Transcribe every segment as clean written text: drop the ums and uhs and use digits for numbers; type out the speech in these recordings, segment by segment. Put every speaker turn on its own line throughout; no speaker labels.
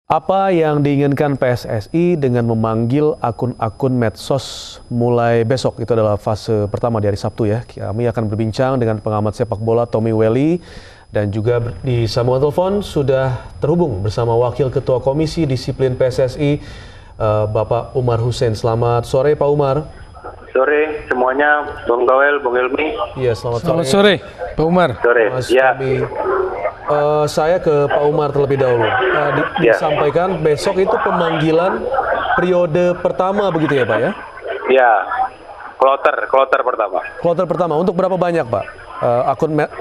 Apa yang diinginkan PSSI dengan memanggil akun-akun medsos mulai besok? Itu adalah fase pertama di hari Sabtu ya. Kami akan berbincang dengan pengamat sepak bola Tommy Welly dan juga di sambungan telepon sudah terhubung bersama Wakil Ketua Komisi Disiplin PSSI Bapak Umar Hussein. Selamat sore Pak Umar.
Sore semuanya, Bung Gawel, Bung Ilmi.
Iya, selamat
sore Pak Umar.
Sore. Ya.
Saya ke Pak Umar terlebih dahulu. Disampaikan besok itu pemanggilan periode pertama begitu ya Pak ya?
Ya, kloter pertama.
Kloter pertama. Untuk berapa banyak Pak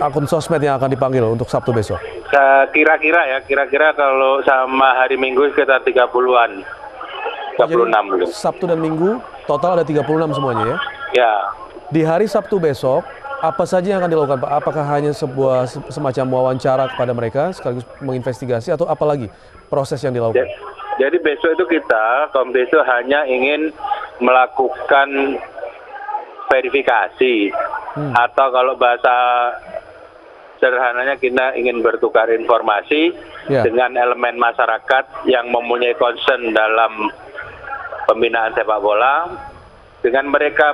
akun sosmed yang akan dipanggil untuk Sabtu besok?
Kira-kira kalau sama hari Minggu sekitar 30-an. 36 belum.
Sabtu dan Minggu total ada 36 semuanya ya?
Ya.
Di hari Sabtu besok, apa saja yang akan dilakukan Pak? Apakah hanya semacam wawancara kepada mereka sekaligus menginvestigasi atau apa lagi proses yang dilakukan?
Jadi besok itu kita, Komdis itu hanya ingin melakukan verifikasi atau kalau bahasa sederhananya kita ingin bertukar informasi dengan elemen masyarakat yang mempunyai concern dalam pembinaan sepak bola, dengan mereka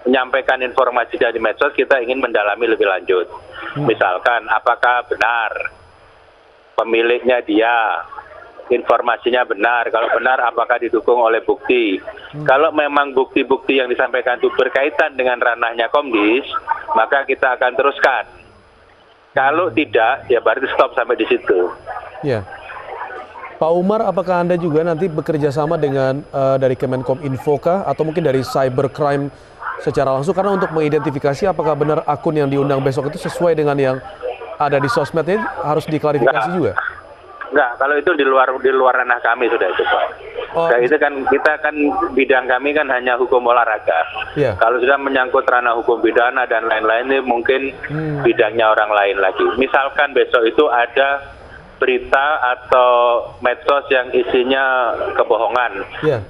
menyampaikan informasi dari medsos, kita ingin mendalami lebih lanjut. Misalkan, apakah benar pemiliknya dia, informasinya benar, kalau benar apakah didukung oleh bukti. Kalau memang bukti-bukti yang disampaikan itu berkaitan dengan ranahnya Komdis, maka kita akan teruskan. Kalau tidak, ya berarti stop sampai di situ.
Ya. Pak Umar, apakah Anda juga nanti bekerja sama dengan dari Kemenkominfo kah atau mungkin dari cybercrime secara langsung karena untuk mengidentifikasi apakah benar akun yang diundang besok itu sesuai dengan yang ada di sosmednya harus diklarifikasi juga?
Enggak, kalau itu di luar ranah kami sudah itu Pak. Nah, itu kan kita kan bidang kami kan hanya hukum olahraga. Kalau sudah menyangkut ranah hukum pidana dan lain-lain ini mungkin bidangnya orang lain lagi. Misalkan besok itu ada berita atau medsos yang isinya kebohongan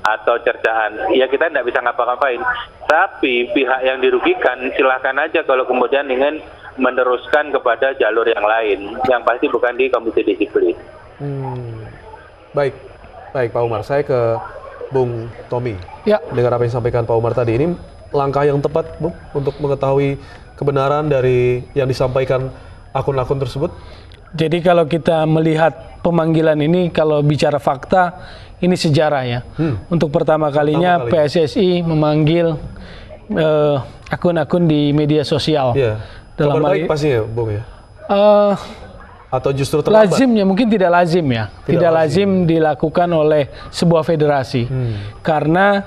atau cercaan, ya kita tidak bisa ngapa-ngapain. Tapi pihak yang dirugikan silahkan aja kalau kemudian ingin meneruskan kepada jalur yang lain, yang pasti bukan di Komisi Disiplin.
Baik Pak Umar, saya ke Bung Tommy. Dengar apa yang disampaikan Pak Umar tadi, ini langkah yang tepat Bung untuk mengetahui kebenaran dari yang disampaikan akun-akun tersebut?
Jadi kalau kita melihat pemanggilan ini, kalau bicara fakta, ini sejarah ya. Untuk pertama kalinya PSSI memanggil akun-akun di media sosial.
Dalam kabar baik pasti ya, Bung ya? Atau justru terlambat?
Lazimnya, mungkin tidak lazim ya. Tidak lazim dilakukan oleh sebuah federasi. Karena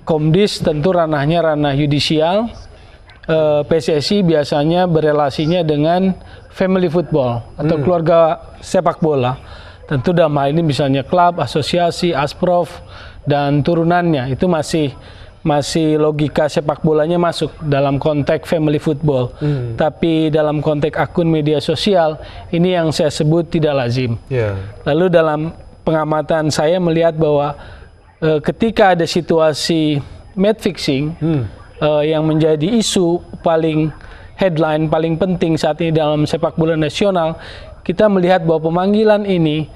Komdis tentu ranahnya ranah yudisial. PSSI biasanya berelasinya dengan family football atau keluarga sepak bola. Tentu dalam hal ini misalnya klub, asosiasi, asprof, dan turunannya itu masih logika sepak bolanya masuk dalam konteks family football. Tapi dalam konteks akun media sosial ini yang saya sebut tidak lazim. Lalu dalam pengamatan saya melihat bahwa ketika ada situasi match fixing yang menjadi isu paling headline, paling penting saat ini dalam sepak bola nasional, kita melihat bahwa pemanggilan ini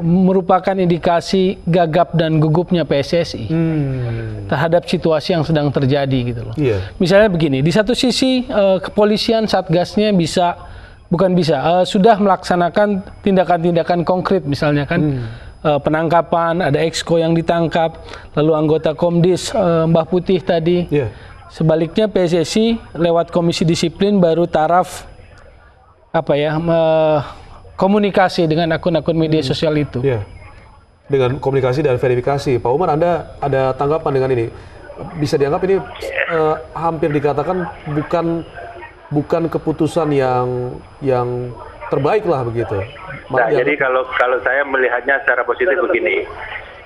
merupakan indikasi gagap dan gugupnya PSSI terhadap situasi yang sedang terjadi gitu loh. Misalnya begini, di satu sisi kepolisian Satgasnya sudah melaksanakan tindakan-tindakan konkret, misalnya kan penangkapan, ada exco yang ditangkap, lalu anggota Komdis Mbah Putih tadi. Sebaliknya PSSI lewat Komisi Disiplin baru taraf komunikasi dengan akun-akun media sosial itu.
Dengan komunikasi dan verifikasi. Pak Umar, Anda ada tanggapan dengan ini? Bisa dianggap ini hampir dikatakan bukan keputusan yang terbaik lah begitu.
Nah, jadi kalau saya melihatnya secara positif begini.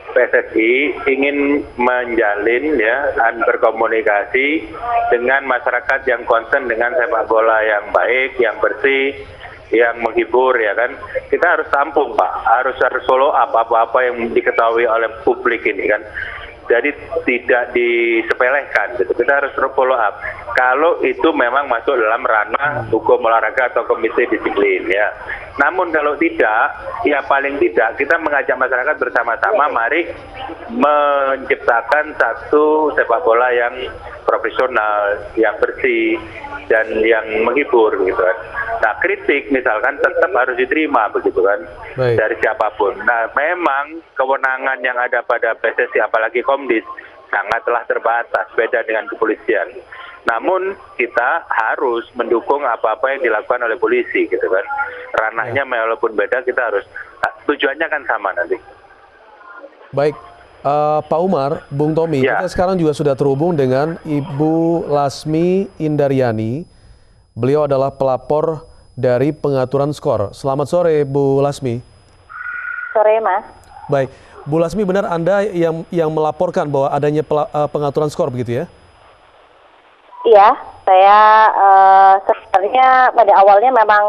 PSSI ingin menjalin dan berkomunikasi dengan masyarakat yang concern dengan sepak bola yang baik, yang bersih, yang menghibur ya kan. Kita harus tampung Pak, harus follow up apa-apa yang diketahui oleh publik ini kan. Jadi tidak disepelekan, gitu. Kita harus follow up. Kalau itu memang masuk dalam ranah hukum olahraga atau komite disiplin, ya. Namun kalau tidak, ya paling tidak kita mengajak masyarakat bersama-sama, mari menciptakan satu sepak bola yang profesional, yang bersih, dan yang menghibur, gitu kan. Nah, kritik misalkan tetap harus diterima, begitu kan, dari siapapun. Nah, memang kewenangan yang ada pada PSSI, apalagi Komdis, sangatlah terbatas, beda dengan kepolisian. Namun kita harus mendukung apa-apa yang dilakukan oleh polisi, gitu kan. Ranahnya walaupun beda, kita harus, tujuannya kan sama nanti.
Baik, Pak Umar, Bung Tommy, kita sekarang juga sudah terhubung dengan Ibu Lasmi Indaryani. Beliau adalah pelapor dari pengaturan skor. Selamat sore, Bu Lasmi.
Sore, Mas.
Baik, Bu Lasmi, benar Anda yang melaporkan bahwa adanya pengaturan skor, begitu ya?
Iya, saya sebenarnya pada awalnya memang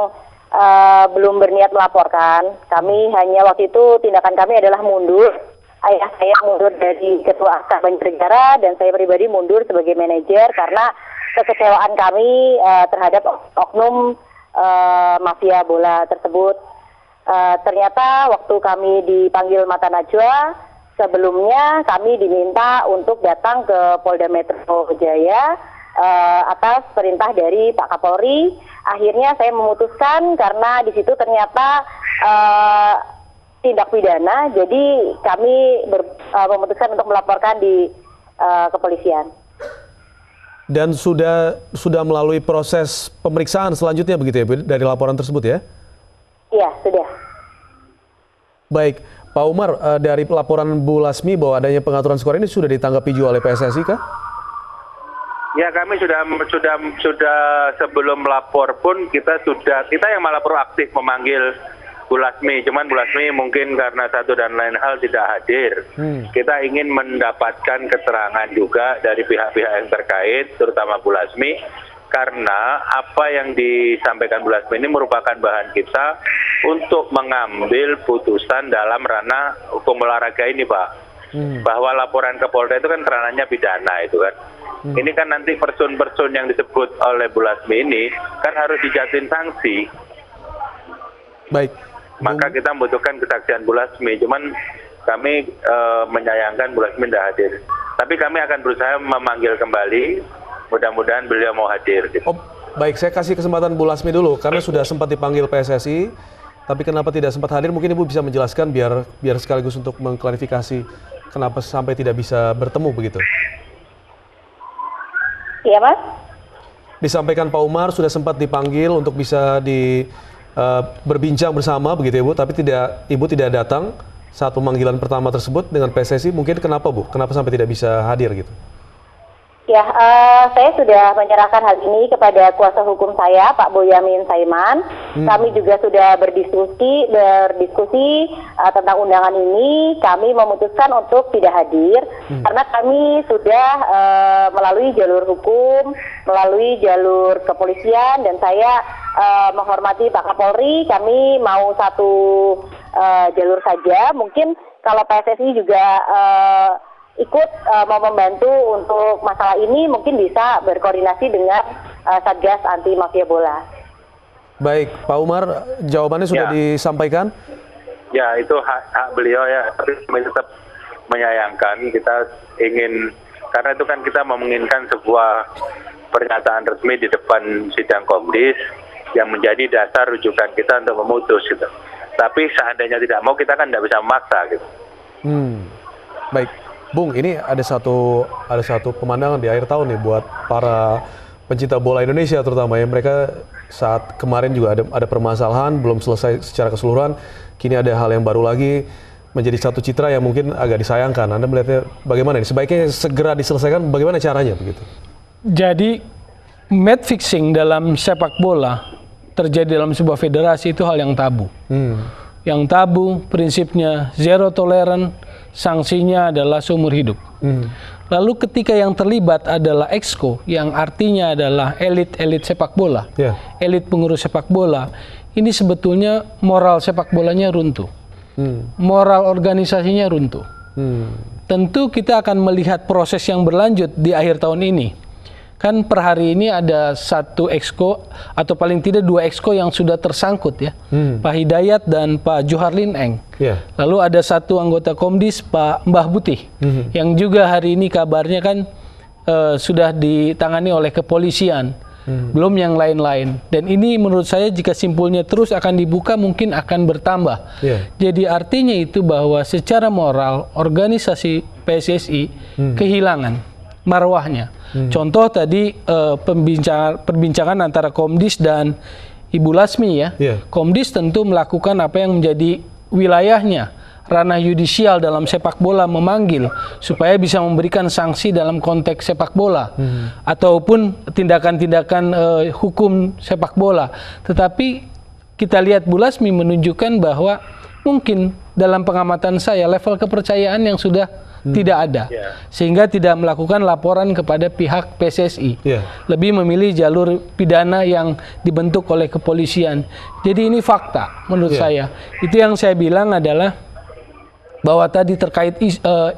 belum berniat melaporkan. Kami hanya waktu itu tindakan kami adalah mundur. Ayah saya mundur dari Ketua Askar Banjarnegara dan saya pribadi mundur sebagai manajer karena kekecewaan kami terhadap oknum mafia bola tersebut. Ternyata waktu kami dipanggil Mata Najwa, sebelumnya kami diminta untuk datang ke Polda Metro Jaya atas perintah dari Pak Kapolri. Akhirnya saya memutuskan karena di situ ternyata tindak pidana, jadi kami memutuskan untuk melaporkan di kepolisian.
Dan sudah melalui proses pemeriksaan selanjutnya begitu ya, Bu, dari laporan tersebut ya?
Iya, sudah.
Baik, Pak Umar, dari laporan Bu Lasmi bahwa adanya pengaturan skor ini sudah ditanggapi juga oleh PSSI kah?
Ya, kami sudah sebelum melapor pun kita yang malah proaktif memanggil Bu Lasmi, cuman Bu Lasmi mungkin karena satu dan lain hal tidak hadir. Kita ingin mendapatkan keterangan juga dari pihak-pihak yang terkait, terutama Bu Lasmi, karena apa yang disampaikan Bu Lasmi ini merupakan bahan kita untuk mengambil putusan dalam ranah hukum olahraga ini, Pak. Bahwa laporan ke Polda itu kan ranahnya pidana itu kan. Ini kan nanti person-person yang disebut oleh Bu Lasmi ini kan harus dijatuhin sanksi.
Baik.
Maka kita membutuhkan kesaksian Bu Lasmi, cuman kami menyayangkan Bu Lasmi tidak hadir. Tapi kami akan berusaha memanggil kembali, mudah-mudahan beliau mau hadir. Gitu.
Oh, baik, saya kasih kesempatan Bu Lasmi dulu, karena sudah sempat dipanggil PSSI, tapi kenapa tidak sempat hadir, mungkin Ibu bisa menjelaskan biar sekaligus untuk mengklarifikasi kenapa sampai tidak bisa bertemu begitu.
Iya, Mas?
Disampaikan Pak Umar sudah sempat dipanggil untuk bisa berbincang bersama begitu ya Bu, tapi Ibu tidak datang saat pemanggilan pertama tersebut dengan PSSI. Mungkin kenapa Bu? Kenapa sampai tidak bisa hadir gitu?
Ya, saya sudah menyerahkan hal ini kepada kuasa hukum saya, Pak Boyamin Saiman. Kami juga sudah berdiskusi tentang undangan ini. Kami memutuskan untuk tidak hadir karena kami sudah melalui jalur hukum, melalui jalur kepolisian, dan saya menghormati Pak Kapolri. Kami mau satu jalur saja. Mungkin kalau PSSI juga ikut mau membantu untuk masalah ini, mungkin bisa berkoordinasi dengan Satgas Anti Mafia Bola.
Baik, Pak Umar, jawabannya sudah disampaikan?
Ya, itu hak beliau ya, tapi kami tetap menyayangkan. Kita ingin, karena itu kan kita menginginkan sebuah pernyataan resmi di depan sidang Komdis yang menjadi dasar rujukan kita untuk memutus gitu. Tapi seandainya tidak mau, kita kan tidak bisa memaksa gitu.
Baik. Bung, ini ada satu pemandangan di akhir tahun nih buat para pencinta bola Indonesia terutama ya. Mereka saat kemarin juga ada permasalahan, belum selesai secara keseluruhan. Kini ada hal yang baru lagi, menjadi satu citra yang mungkin agak disayangkan. Anda melihatnya bagaimana ini? Sebaiknya segera diselesaikan, bagaimana caranya begitu? Jadi,
match fixing dalam sepak bola terjadi dalam sebuah federasi itu hal yang tabu. Yang tabu prinsipnya zero tolerance, sanksinya adalah seumur hidup. Lalu ketika yang terlibat adalah exco, yang artinya adalah elit-elit sepak bola, elit pengurus sepak bola, ini sebetulnya moral sepak bolanya runtuh, moral organisasinya runtuh. tentu kita akan melihat proses yang berlanjut di akhir tahun ini. Kan per hari ini ada 1 exco atau paling tidak 2 exco yang sudah tersangkut ya, Pak Hidayat dan Pak Johar Lin Eng. Lalu ada 1 anggota Komdis, Pak Mbah Putih, yang juga hari ini kabarnya kan sudah ditangani oleh kepolisian, belum yang lain-lain. Dan ini menurut saya jika simpulnya terus akan dibuka mungkin akan bertambah. Jadi artinya itu bahwa secara moral organisasi PSSI kehilangan marwahnya. Contoh tadi perbincangan antara Komdis dan Ibu Lasmi ya. Komdis tentu melakukan apa yang menjadi wilayahnya, ranah yudisial dalam sepak bola, memanggil supaya bisa memberikan sanksi dalam konteks sepak bola ataupun tindakan-tindakan hukum sepak bola. Tetapi kita lihat Bu Lasmi menunjukkan bahwa mungkin dalam pengamatan saya level kepercayaan yang sudah tidak ada, sehingga tidak melakukan laporan kepada pihak PSSI, lebih memilih jalur pidana yang dibentuk oleh kepolisian. Jadi ini fakta menurut saya. Itu yang saya bilang adalah bahwa tadi terkait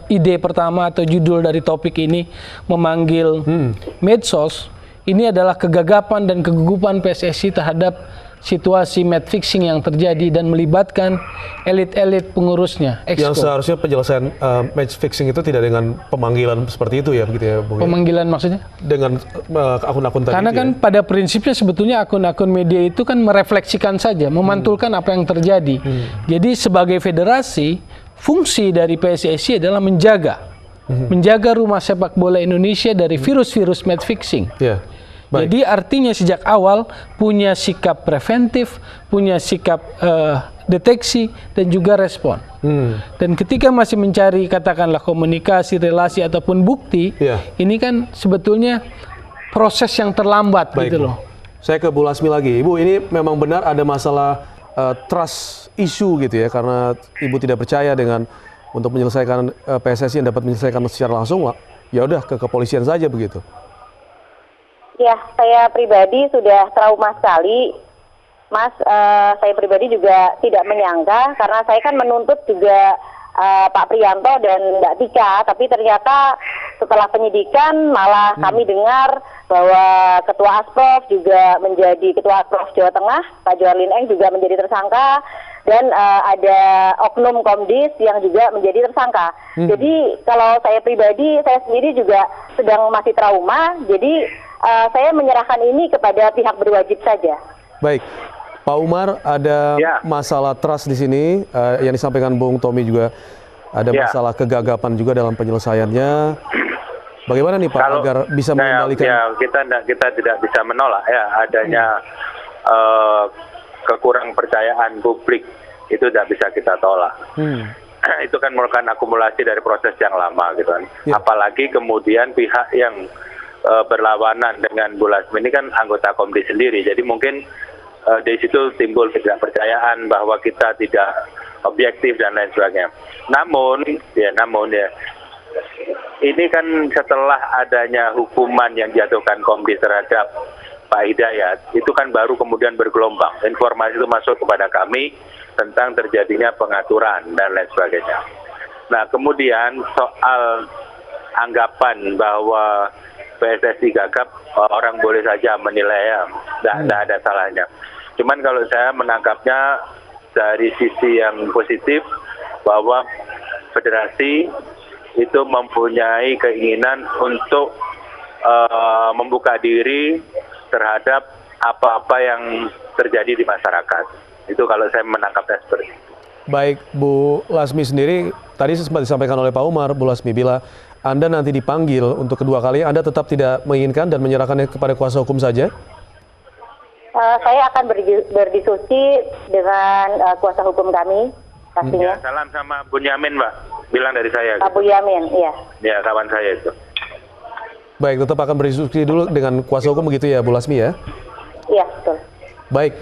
ide pertama atau judul dari topik ini memanggil medsos, ini adalah kegagapan dan kegugupan PSSI terhadap situasi match fixing yang terjadi dan melibatkan elit-elit pengurusnya.
Yang seharusnya penyelesaian match fixing itu tidak dengan pemanggilan seperti itu ya, begitu ya, Bung?
Pemanggilan maksudnya?
Dengan akun-akun tadi.
Karena kan pada prinsipnya sebetulnya akun-akun media itu kan merefleksikan saja, memantulkan apa yang terjadi. Jadi sebagai federasi, fungsi dari PSSI adalah menjaga rumah sepak bola Indonesia dari virus-virus match fixing. Jadi artinya sejak awal punya sikap preventif, punya sikap deteksi dan juga respon. Dan ketika masih mencari katakanlah komunikasi, relasi ataupun bukti, ini kan sebetulnya proses yang terlambat gitu loh.
Saya ke Bu Lasmi lagi. Ibu, ini memang benar ada masalah trust issue gitu ya, karena Ibu tidak percaya dengan untuk menyelesaikan PSSI yang dapat menyelesaikan secara langsung, ya udah ke kepolisian saja begitu.
Ya, saya pribadi sudah trauma sekali, Mas. Saya pribadi juga tidak menyangka, karena saya kan menuntut juga Pak Priyanto dan Mbak Tika, tapi ternyata setelah penyidikan malah kami dengar bahwa Ketua Asprof juga menjadi Ketua Asprof Jawa Tengah, Pak Johar Lin Eng juga menjadi tersangka, dan ada oknum Komdis yang juga menjadi tersangka. Jadi kalau saya pribadi, saya sendiri juga sedang masih trauma, jadi saya menyerahkan ini kepada pihak berwajib saja.
Baik, Pak Umar, ada masalah trust di sini yang disampaikan Bung Tommy juga ada masalah kegagapan juga dalam penyelesaiannya. Bagaimana nih Pak agar bisa mengembalikan?
Ya, kita tidak bisa menolak ya adanya kekurang percayaan publik, itu tidak bisa kita tolak. Itu kan merupakan akumulasi dari proses yang lama gitu kan. Apalagi kemudian pihak yang berlawanan dengan Bu Lasmi ini kan anggota Komdis sendiri, jadi mungkin dari situ timbul ketidakpercayaan bahwa kita tidak objektif dan lain sebagainya. Namun ini kan setelah adanya hukuman yang dijatuhkan Komdis terhadap Pak Hidayat, itu kan baru kemudian bergelombang. Informasi itu masuk kepada kami tentang terjadinya pengaturan dan lain sebagainya. Nah, kemudian soal anggapan bahwa PSSI gagap, orang boleh saja menilai ya, tidak ada salahnya. Cuman kalau saya menangkapnya dari sisi yang positif, bahwa federasi itu mempunyai keinginan untuk membuka diri terhadap apa-apa yang terjadi di masyarakat. Itu kalau saya menangkapnya seperti itu.
Baik, Bu Lasmi sendiri, tadi sempat disampaikan oleh Pak Umar, Bu Lasmi, bila Anda nanti dipanggil untuk kedua kali, Anda tetap tidak menginginkan dan menyerahkannya kepada kuasa hukum saja?
Saya akan berdiskusi dengan kuasa hukum kami, pastinya.
Ya, salam sama Bunyamin, Mbak. Bilang dari saya.
Pak Bunyamin, iya.
Ya, kawan saya itu.
Baik, tetap akan berdiskusi dulu dengan kuasa hukum begitu ya, Bu Lasmi ya?
Iya, betul.
Baik,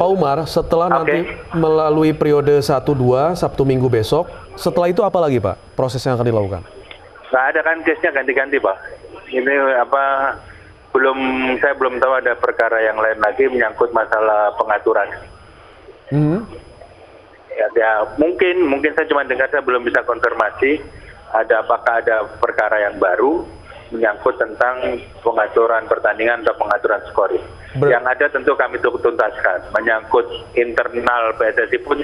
Pak Umar, setelah nanti melalui periode 1-2, Sabtu Minggu besok, setelah itu apa lagi Pak, proses yang akan dilakukan?
Nggak ada kan, case-nya ganti-ganti Pak. Ini saya belum tahu ada perkara yang lain lagi menyangkut masalah pengaturan. Ya, mungkin saya cuma dengar, saya belum bisa konfirmasi apakah ada perkara yang baru menyangkut tentang pengaturan pertandingan atau pengaturan skor. Yang ada tentu kami tuntaskan. Menyangkut internal PSSI pun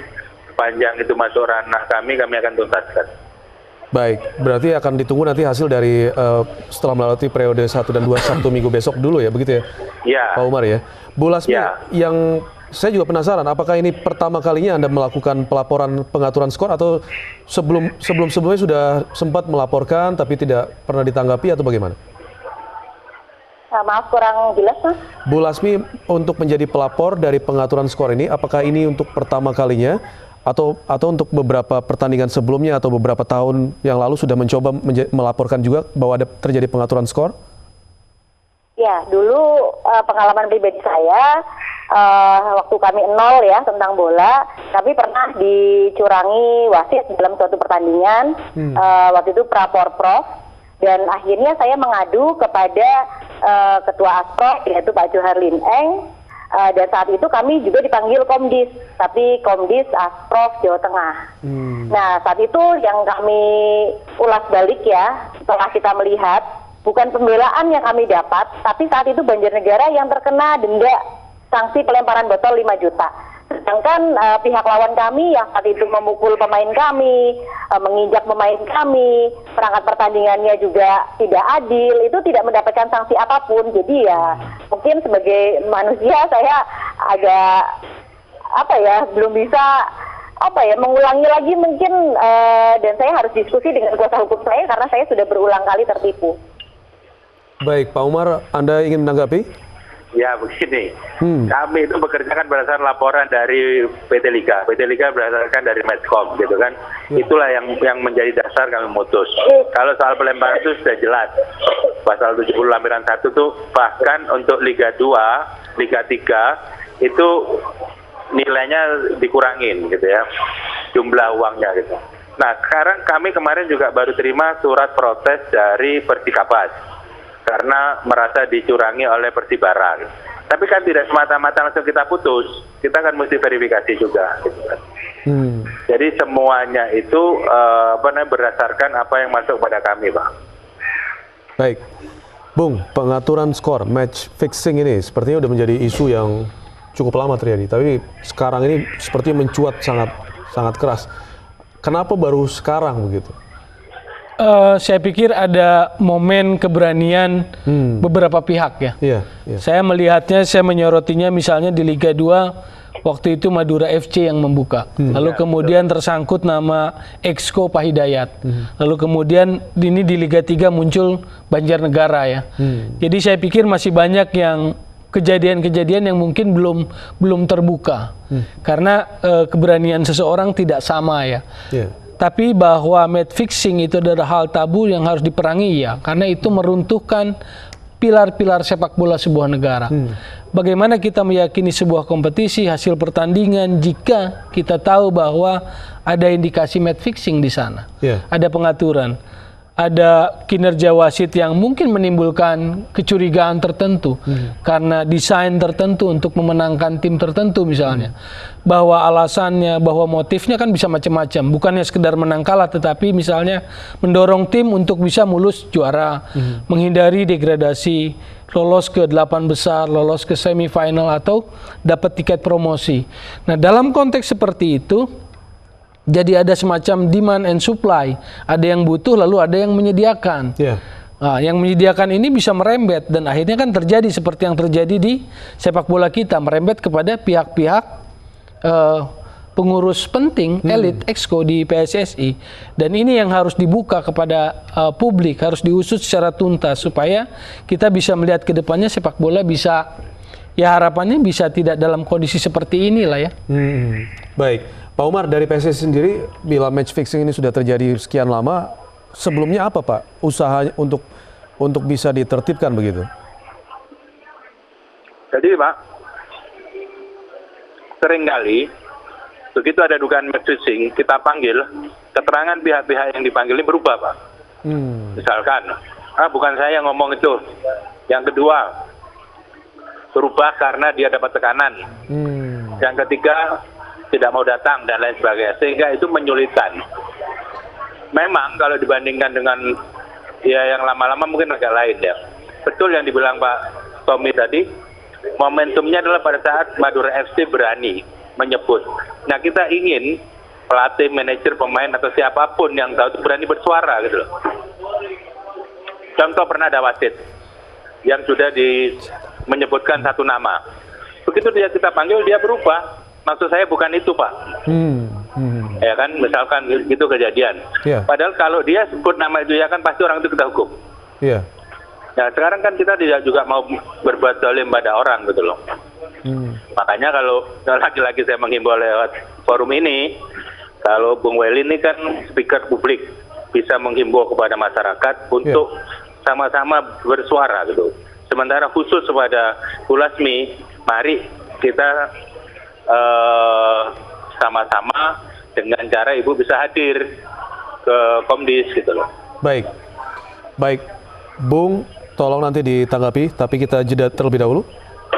sepanjang itu masuk ranah kami akan tuntaskan.
Baik, berarti akan ditunggu nanti hasil dari setelah melalui periode 1 dan 2 Sabtu Minggu besok dulu ya, begitu ya?
Ya.
Pak Umar ya. Bu Lasmi, yang saya juga penasaran, apakah ini pertama kalinya Anda melakukan pelaporan pengaturan skor atau sebelumnya sudah sempat melaporkan tapi tidak pernah ditanggapi atau bagaimana?
Maaf, kurang jelas, Mas.
Bu Lasmi, untuk menjadi pelapor dari pengaturan skor ini, apakah ini untuk pertama kalinya atau untuk beberapa pertandingan sebelumnya atau beberapa tahun yang lalu sudah mencoba melaporkan juga bahwa ada terjadi pengaturan skor?
Ya, dulu pengalaman pribadi saya, waktu kami 0 ya tentang bola, kami pernah dicurangi wasit dalam suatu pertandingan, waktu itu Praporprov, dan akhirnya saya mengadu kepada Ketua Asprof, yaitu Pak Johar Lin Eng, dan saat itu kami juga dipanggil Komdis, tapi Komdis Asprof Jawa Tengah. Nah, saat itu yang kami ulas balik ya, setelah kita melihat, bukan pembelaan yang kami dapat, tapi saat itu Banjarnegara yang terkena denda sanksi pelemparan botol 5 juta. Sedangkan pihak lawan kami yang saat itu memukul pemain kami, menginjak pemain kami, perangkat pertandingannya juga tidak adil, itu tidak mendapatkan sanksi apapun. Jadi ya mungkin sebagai manusia saya agak belum bisa mengulangi lagi mungkin, dan saya harus diskusi dengan kuasa hukum saya karena saya sudah berulang kali tertipu.
Baik, Pak Umar, Anda ingin menanggapi?
Ya, begini. Kami itu bekerja kan berdasarkan laporan dari PT Liga. PT Liga berdasarkan dari Medcom, gitu kan. Itulah yang menjadi dasar kami memutus. Kalau soal pelemparan itu sudah jelas. Pasal 70 lampiran 1 tuh bahkan untuk Liga 2, Liga 3 itu nilainya dikurangin gitu ya. Jumlah uangnya gitu. Nah, sekarang kami kemarin juga baru terima surat protes dari Persikapas karena merasa dicurangi oleh Persibara. Tapi kan tidak semata-mata langsung kita putus, kita kan mesti verifikasi juga. Gitu kan. Jadi semuanya itu berdasarkan apa yang masuk pada kami, Pak.
Baik, Bung, pengaturan skor, match fixing ini sepertinya udah menjadi isu yang cukup lama terjadi, tapi sekarang ini sepertinya mencuat sangat keras. Kenapa baru sekarang begitu?
Saya pikir ada momen keberanian beberapa pihak ya. Saya melihatnya, saya menyoroti misalnya di Liga 2 waktu itu Madura FC yang membuka. Lalu kemudian tersangkut nama Exco Pak Hidayat. Lalu kemudian ini di Liga 3 muncul Banjarnegara ya. Jadi saya pikir masih banyak yang kejadian-kejadian yang mungkin belum terbuka. Karena keberanian seseorang tidak sama ya. Tapi bahwa match fixing itu adalah hal tabu yang harus diperangi ya, karena itu meruntuhkan pilar-pilar sepak bola sebuah negara. Bagaimana kita meyakini sebuah kompetisi, hasil pertandingan jika kita tahu bahwa ada indikasi match fixing di sana, ada pengaturan, ada kinerja wasit yang mungkin menimbulkan kecurigaan tertentu karena desain tertentu untuk memenangkan tim tertentu misalnya. Bahwa alasannya, bahwa motifnya kan bisa macam-macam. Bukannya sekedar menang kalah, tetapi misalnya mendorong tim untuk bisa mulus juara, menghindari degradasi, lolos ke 8 besar, lolos ke semifinal atau dapat tiket promosi. Nah, dalam konteks seperti itu, jadi ada semacam demand and supply. Ada yang butuh, lalu ada yang menyediakan. Nah, yang menyediakan ini bisa merembet dan akhirnya kan terjadi seperti yang terjadi di sepak bola kita, merembet kepada pihak-pihak pengurus penting, elit, exco di PSSI. Dan ini yang harus dibuka kepada publik, harus diusut secara tuntas supaya kita bisa melihat ke depannya sepak bola bisa, ya harapannya bisa tidak dalam kondisi seperti inilah ya.
Baik. Pak Umar, dari PSSI sendiri, bila match fixing ini sudah terjadi sekian lama, sebelumnya apa Pak usahanya untuk bisa ditertibkan begitu?
Jadi Pak, seringkali begitu ada dugaan match fixing, kita panggil, keterangan pihak-pihak yang dipanggil ini berubah Pak. Misalkan, bukan saya yang ngomong itu. Yang kedua, berubah karena dia dapat tekanan. Yang ketiga, tidak mau datang dan lain sebagainya, sehingga itu menyulitkan. memang kalau dibandingkan dengan ya yang lama-lama mungkin agak lain ya. Betul yang dibilang Pak Tommy tadi, momentumnya adalah pada saat Madura FC berani menyebut. Nah, kita ingin pelatih, manajer, pemain atau siapapun yang tahu itu berani bersuara gitu loh. Contoh pernah ada wasit yang sudah menyebutkan satu nama. Begitu dia kita panggil dia berubah. Maksud saya bukan itu, Pak. Ya kan, misalkan itu kejadian.
Yeah.
Padahal kalau dia sebut nama itu ya kan pasti orang itu kita hukum.
Iya.
Nah, sekarang kan kita tidak juga mau berbuat zalim pada orang gitu loh. Makanya kalau lagi-lagi saya menghimbau lewat forum ini, kalau Bung Welly ini kan speaker publik, bisa menghimbau kepada masyarakat untuk sama-sama bersuara gitu. Sementara khusus kepada Bu Lasmi, mari kita sama-sama dengan cara Ibu bisa hadir ke Komdis gitu loh.
Baik, Bung, tolong nanti ditanggapi, tapi kita jeda terlebih dahulu.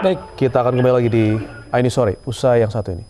Baik, kita akan kembali lagi di Aini Sore, usai yang satu ini.